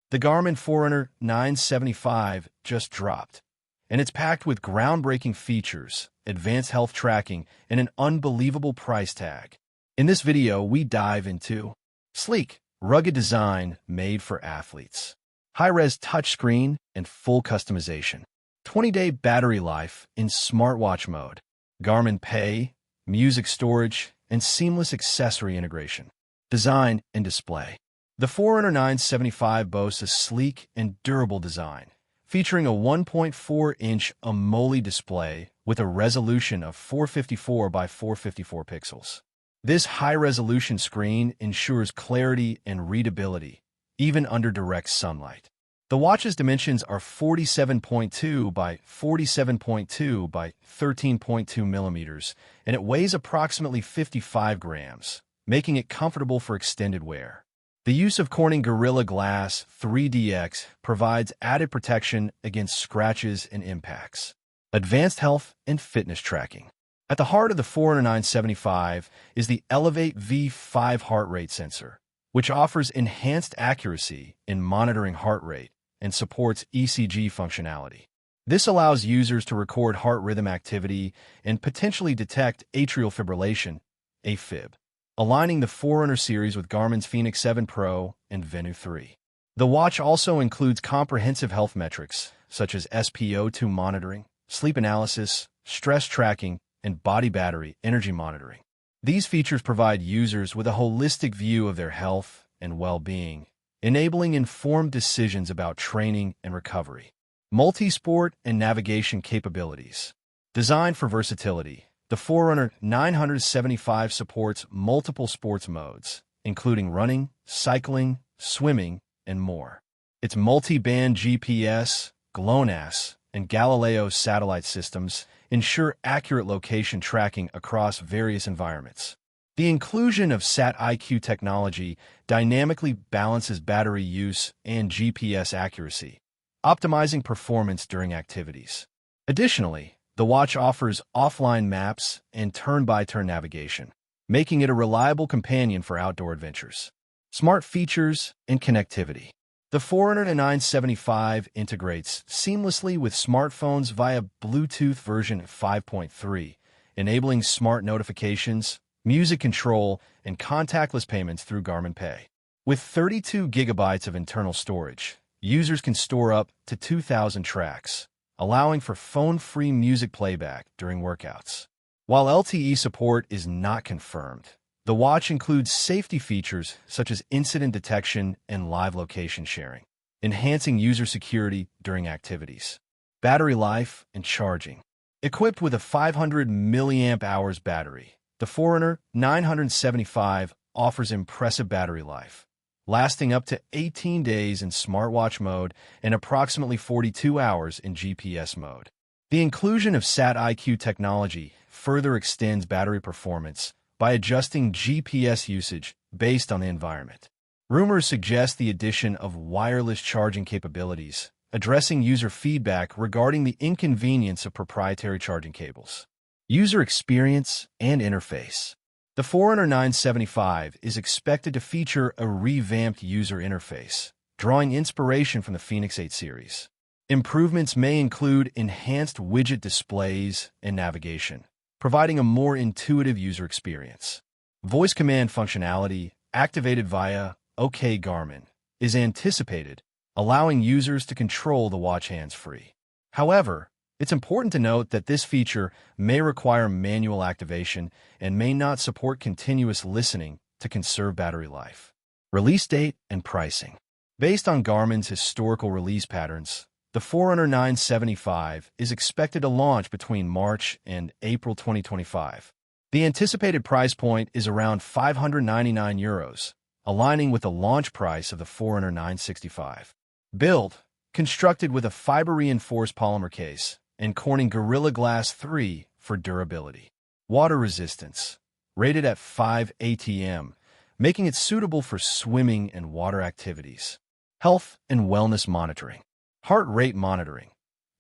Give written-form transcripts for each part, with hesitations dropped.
The Garmin Forerunner 975 just dropped, and it's packed with groundbreaking features, advanced health tracking, and an unbelievable price tag. In this video, we dive into sleek, rugged design made for athletes, high-res touchscreen and full customization, 20-day battery life in smartwatch mode, Garmin Pay, music storage, and seamless accessory integration, design and display. The Forerunner 975 boasts a sleek and durable design, featuring a 1.4-inch AMOLED display with a resolution of 454 by 454 pixels. This high-resolution screen ensures clarity and readability, even under direct sunlight. The watch's dimensions are 47.2 by 47.2 by 13.2 millimeters, and it weighs approximately 55 grams, making it comfortable for extended wear. The use of Corning Gorilla Glass 3DX provides added protection against scratches and impacts. Advanced health and fitness tracking. At the heart of the Forerunner 975 is the Elevate V5 heart rate sensor, which offers enhanced accuracy in monitoring heart rate and supports ECG functionality. This allows users to record heart rhythm activity and potentially detect atrial fibrillation, AFib, aligning the Forerunner series with Garmin's Fenix 7 Pro and Venu 3. The watch also includes comprehensive health metrics such as SpO2 monitoring, sleep analysis, stress tracking, and body battery energy monitoring. These features provide users with a holistic view of their health and well-being, enabling informed decisions about training and recovery. Multisport and navigation capabilities. Designed for versatility, the Forerunner 975 supports multiple sports modes, including running, cycling, swimming, and more. Its multi-band GPS, GLONASS, and Galileo satellite systems ensure accurate location tracking across various environments. The inclusion of SatIQ technology dynamically balances battery use and GPS accuracy, optimizing performance during activities. Additionally, the watch offers offline maps and turn-by-turn navigation, making it a reliable companion for outdoor adventures. Smart features and connectivity. The Forerunner 975 integrates seamlessly with smartphones via Bluetooth version 5.3, enabling smart notifications, music control, and contactless payments through Garmin Pay. With 32 gigabytes of internal storage, users can store up to 2,000 tracks, allowing for phone-free music playback during workouts. While LTE support is not confirmed, the watch includes safety features such as incident detection and live location sharing, enhancing user security during activities. Battery life and charging. Equipped with a 500 mAh battery, the Forerunner 975 offers impressive battery life, lasting up to 18 days in smartwatch mode and approximately 42 hours in GPS mode. The inclusion of SatIQ technology further extends battery performance by adjusting GPS usage based on the environment. Rumors suggest the addition of wireless charging capabilities, addressing user feedback regarding the inconvenience of proprietary charging cables. User experience and interface. The Forerunner 975 is expected to feature a revamped user interface, drawing inspiration from the Fenix 8 series. Improvements may include enhanced widget displays and navigation, providing a more intuitive user experience. Voice command functionality, activated via OK Garmin, is anticipated, allowing users to control the watch hands-free. However, it's important to note that this feature may require manual activation and may not support continuous listening to conserve battery life. Release date and pricing. Based on Garmin's historical release patterns, the Forerunner 975 is expected to launch between March and April 2025. The anticipated price point is around €599, aligning with the launch price of the Forerunner 965. Build. Constructed with a fiber-reinforced polymer case and Corning Gorilla Glass 3 for durability. Water resistance. Rated at 5 ATM, making it suitable for swimming and water activities. Health and wellness monitoring. Heart rate monitoring.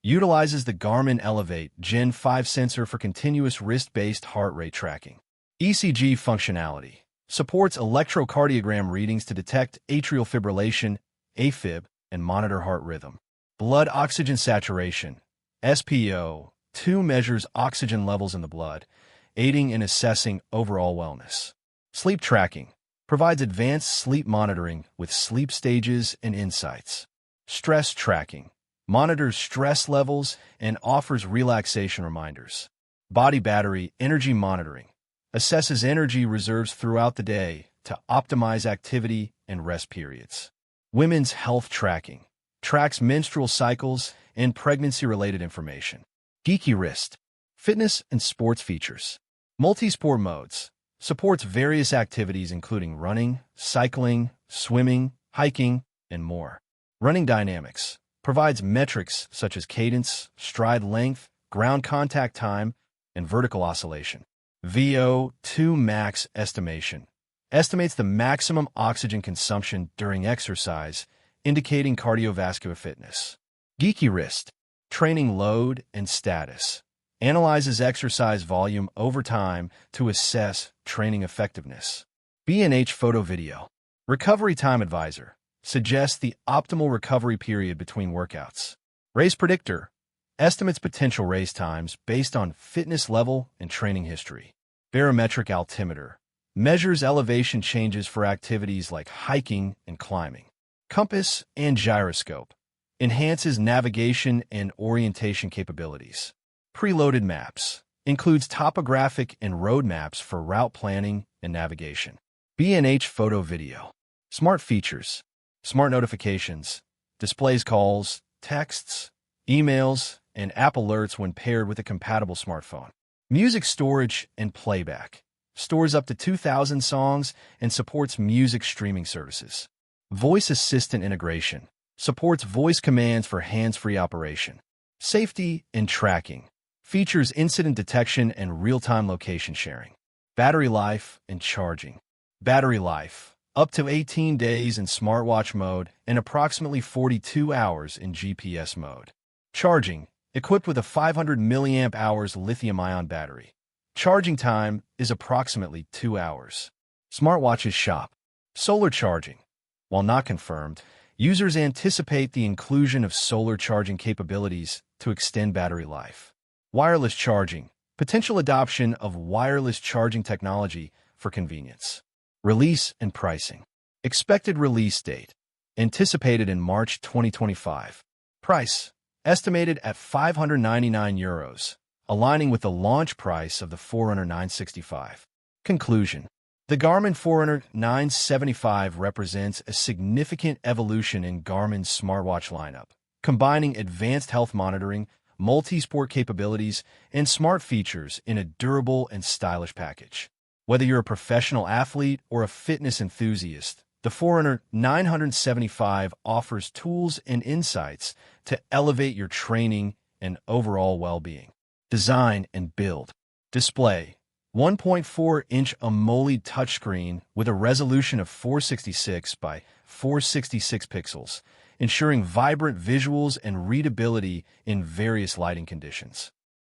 Utilizes the Garmin Elevate Gen 5 sensor for continuous wrist-based heart rate tracking. ECG functionality. Supports electrocardiogram readings to detect atrial fibrillation, AFib, and monitor heart rhythm. Blood oxygen saturation, SpO2 measures oxygen levels in the blood, aiding in assessing overall wellness. Sleep tracking provides advanced sleep monitoring with sleep stages and insights. Stress tracking monitors stress levels and offers relaxation reminders. Body battery energy monitoring assesses energy reserves throughout the day to optimize activity and rest periods. Women's health tracking tracks menstrual cycles and pregnancy-related information. Geeky wrist fitness and sports features. Multisport modes supports various activities including running, cycling, swimming, hiking, and more. Running dynamics provides metrics such as cadence, stride length, ground contact time, and vertical oscillation. VO2 max estimation estimates the maximum oxygen consumption during exercise, indicating cardiovascular fitness. Geeky wrist training load and status analyzes exercise volume over time to assess training effectiveness. B&H photo video recovery time advisor suggests the optimal recovery period between workouts. Race predictor estimates potential race times based on fitness level and training history. Barometric altimeter measures elevation changes for activities like hiking and climbing. Compass and gyroscope enhances navigation and orientation capabilities. Preloaded maps includes topographic and road maps for route planning and navigation. B&H photo video smart features, smart notifications, displays calls, texts, emails, and app alerts when paired with a compatible smartphone. Music storage and playback stores up to 2,000 songs and supports music streaming services. Voice assistant integration supports voice commands for hands-free operation. Safety and tracking features incident detection and real-time location sharing. Battery life and charging. Battery life up to 18 days in smartwatch mode and approximately 42 hours in GPS mode. Charging equipped with a 500 mAh lithium-ion battery. Charging time is approximately 2 hours. Smartwatches shop. Solar charging. While not confirmed, users anticipate the inclusion of solar charging capabilities to extend battery life. Wireless charging. Potential adoption of wireless charging technology for convenience. Release and pricing. Expected release date. Anticipated in March 2025. Price. Estimated at €599, aligning with the launch price of the Forerunner 965. Conclusion. The Garmin Forerunner 975 represents a significant evolution in Garmin's smartwatch lineup, combining advanced health monitoring, multi-sport capabilities, and smart features in a durable and stylish package. Whether you're a professional athlete or a fitness enthusiast, the Forerunner 975 offers tools and insights to elevate your training and overall well-being. Design and build. Display. 1.4-inch AMOLED touchscreen with a resolution of 466 by 466 pixels, ensuring vibrant visuals and readability in various lighting conditions.